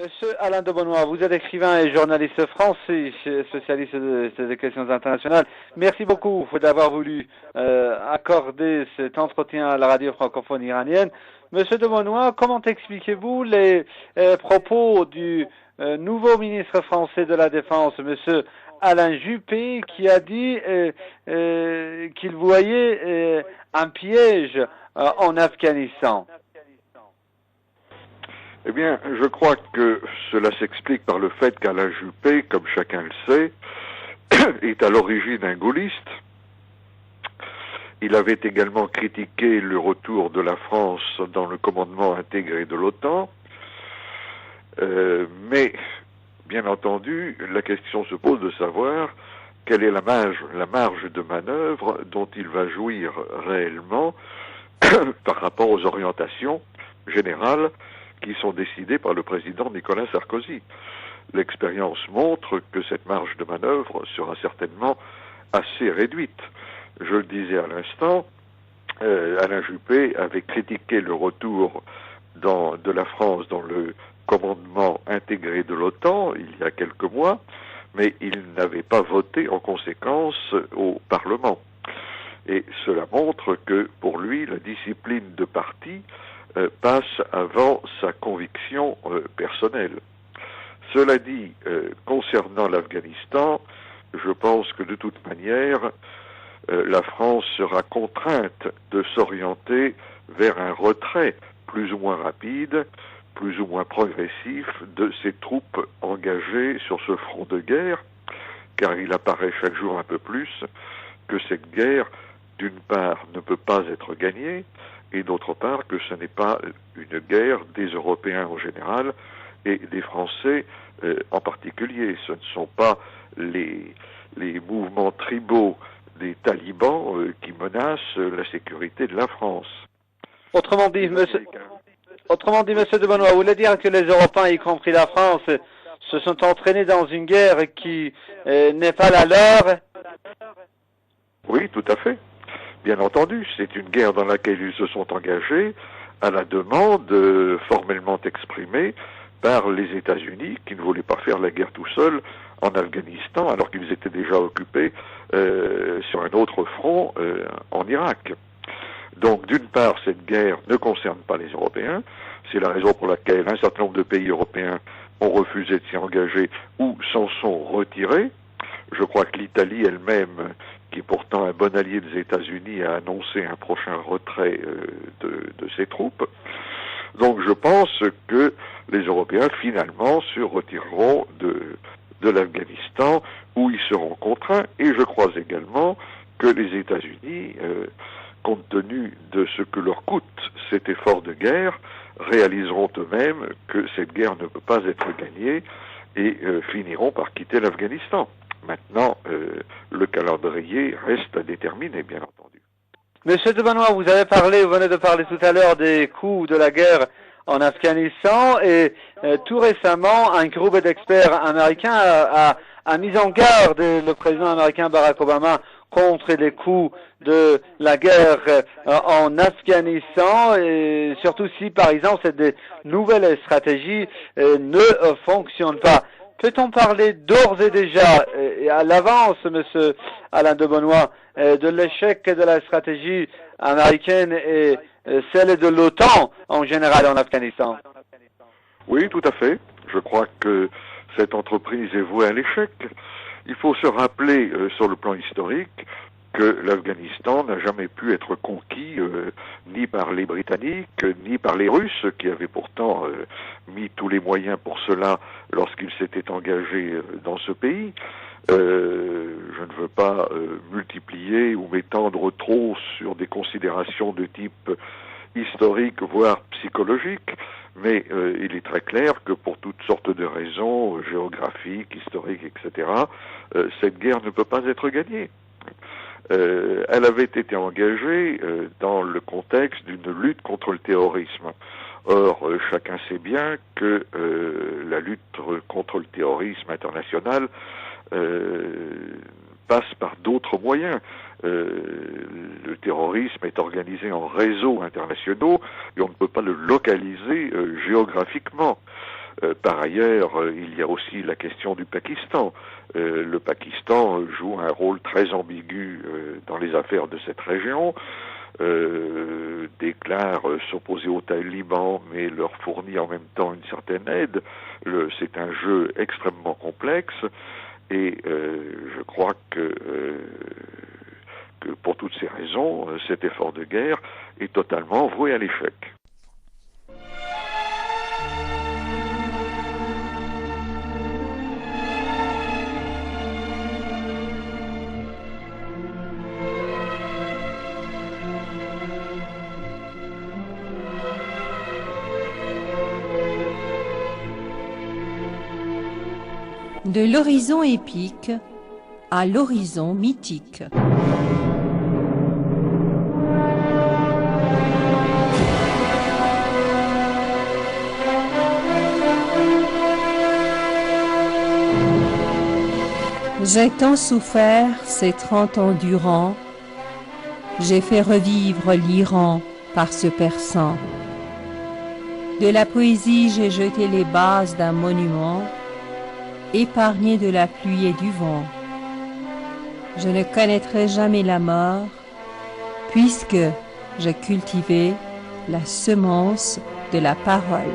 Monsieur Alain de Benoît, vous êtes écrivain et journaliste français, spécialiste des questions internationales. Merci beaucoup d'avoir voulu accorder cet entretien à la radio francophone iranienne. Monsieur de Benoît, comment expliquez-vous les propos du nouveau ministre français de la Défense, monsieur Alain Juppé, qui a dit qu'il voyait un piège en Afghanistan? Eh bien, je crois que cela s'explique par le fait qu'Alain Juppé, comme chacun le sait, est à l'origine un gaulliste. Il avait également critiqué le retour de la France dans le commandement intégré de l'OTAN. Mais, bien entendu, la question se pose de savoir quelle est la marge de manœuvre dont il va jouir réellement par rapport aux orientations générales qui sont décidées par le président Nicolas Sarkozy. L'expérience montre que cette marge de manœuvre sera certainement assez réduite. Je le disais à l'instant, Alain Juppé avait critiqué le retour de la France dans le commandement intégré de l'OTAN il y a quelques mois, mais il n'avait pas voté en conséquence au Parlement. Et cela montre que pour lui, la discipline de parti passe avant sa conviction personnelle. Cela dit, concernant l'Afghanistan, je pense que de toute manière, la France sera contrainte de s'orienter vers un retrait plus ou moins rapide, plus ou moins progressif de ses troupes engagées sur ce front de guerre, car il apparaît chaque jour un peu plus que cette guerre, d'une part, ne peut pas être gagnée, et d'autre part que ce n'est pas une guerre des Européens en général et des Français en particulier. Ce ne sont pas les mouvements tribaux des talibans qui menacent la sécurité de la France. Autrement dit, monsieur de Benoît, vous voulez dire que les Européens, y compris la France, se sont entraînés dans une guerre qui n'est pas la leur? Oui, tout à fait. Bien entendu, c'est une guerre dans laquelle ils se sont engagés à la demande formellement exprimée par les États-Unis qui ne voulaient pas faire la guerre tout seuls en Afghanistan alors qu'ils étaient déjà occupés sur un autre front en Irak. Donc d'une part, cette guerre ne concerne pas les Européens, c'est la raison pour laquelle un certain nombre de pays européens ont refusé de s'y engager ou s'en sont retirés. Je crois que l'Italie elle-même, qui est pourtant un bon allié des États-Unis, a annoncé un prochain retrait de ses troupes. Donc je pense que les Européens finalement se retireront de l'Afghanistan où ils seront contraints, et je crois également que les États-Unis, compte tenu de ce que leur coûte cet effort de guerre, réaliseront eux-mêmes que cette guerre ne peut pas être gagnée et finiront par quitter l'Afghanistan. Maintenant, le calendrier reste à déterminer, bien entendu. Monsieur de Benoît, vous venez de parler tout à l'heure des coûts de la guerre en Afghanistan, et tout récemment, un groupe d'experts américains a mis en garde le président américain Barack Obama contre les coûts de la guerre en Afghanistan, et surtout si, par exemple, cette nouvelle stratégie ne fonctionne pas. Peut-on parler d'ores et déjà, et à l'avance, monsieur Alain de Benoît, de l'échec de la stratégie américaine et celle de l'OTAN en général en Afghanistan? Oui, tout à fait. Je crois que cette entreprise est vouée à l'échec. Il faut se rappeler, sur le plan historique, que l'Afghanistan n'a jamais pu être conquis ni par les Britanniques, ni par les Russes, qui avaient pourtant mis tous les moyens pour cela lorsqu'ils s'étaient engagés dans ce pays. Je ne veux pas multiplier ou m'étendre trop sur des considérations de type historique, voire psychologique, mais il est très clair que pour toutes sortes de raisons géographiques, historiques, etc., cette guerre ne peut pas être gagnée. Elle avait été engagée dans le contexte d'une lutte contre le terrorisme. Or, chacun sait bien que la lutte contre le terrorisme international passe par d'autres moyens. Le terrorisme est organisé en réseaux internationaux et on ne peut pas le localiser géographiquement. Par ailleurs, il y a aussi la question du Pakistan. Le Pakistan joue un rôle très ambigu dans les affaires de cette région, déclare s'opposer aux talibans, mais leur fournit en même temps une certaine aide. C'est un jeu extrêmement complexe, et je crois que pour toutes ces raisons, cet effort de guerre est totalement voué à l'échec. De l'horizon épique à l'horizon mythique. J'ai tant souffert ces 30 ans durant, j'ai fait revivre l'Iran par ce persan. De la poésie j'ai jeté les bases d'un monument, épargné de la pluie et du vent. Je ne connaîtrai jamais la mort, puisque j'ai cultivé la semence de la parole.